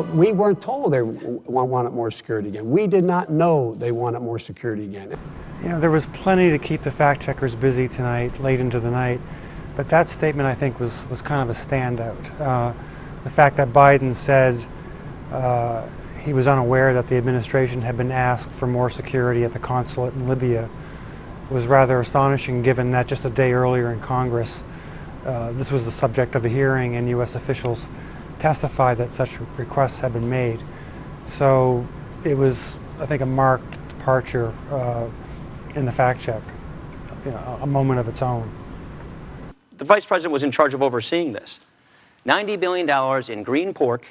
Well, we weren't told they wanted more security again. We did not know they wanted more security again. You know, there was plenty to keep the fact checkers busy tonight, late into the night, but that statement I think was kind of a standout. The fact that Biden said he was unaware that the administration had been asked for more security at the consulate in Libya was rather astonishing, given that just a day earlier in Congress, this was the subject of a hearing and U.S. officials testified that such requests had been made. So it was, I think, a marked departure in the fact check, you know, a moment of its own. The vice president was in charge of overseeing this. $90 billion in green pork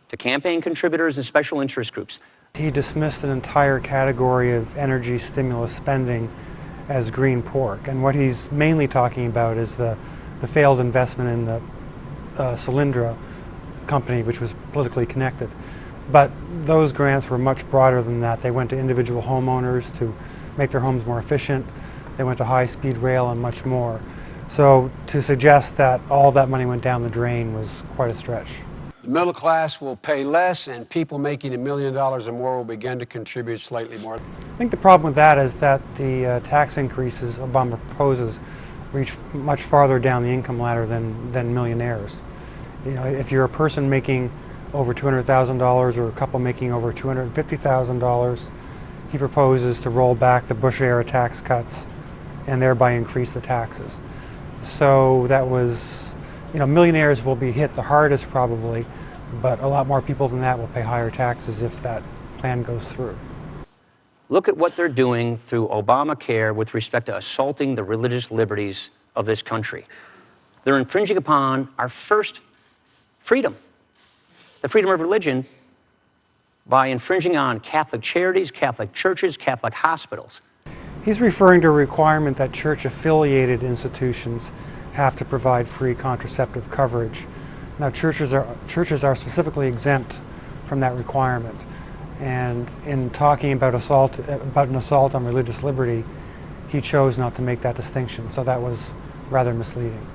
to campaign contributors and special interest groups. He dismissed an entire category of energy stimulus spending as green pork. And what he's mainly talking about is the failed investment in the Solyndra company, which was politically connected. But those grants were much broader than that. They went to individual homeowners to make their homes more efficient. They went to high-speed rail and much more. So to suggest that all that money went down the drain was quite a stretch. The middle class will pay less, and people making $1 million or more will begin to contribute slightly more. I think the problem with that is that the tax increases Obama proposes reach much farther down the income ladder than millionaires. You know, if you're a person making over $200,000 or a couple making over $250,000, he proposes to roll back the Bush-era tax cuts and thereby increase the taxes. So that was, you know, millionaires will be hit the hardest probably, but a lot more people than that will pay higher taxes if that plan goes through. Look at what they're doing through Obamacare with respect to assaulting the religious liberties of this country. They're infringing upon our first freedom, the freedom of religion, by infringing on Catholic charities, Catholic churches, Catholic hospitals. He's referring to a requirement that church-affiliated institutions have to provide free contraceptive coverage. Now, churches are specifically exempt from that requirement. And in talking about an assault on religious liberty, he chose not to make that distinction. So that was rather misleading.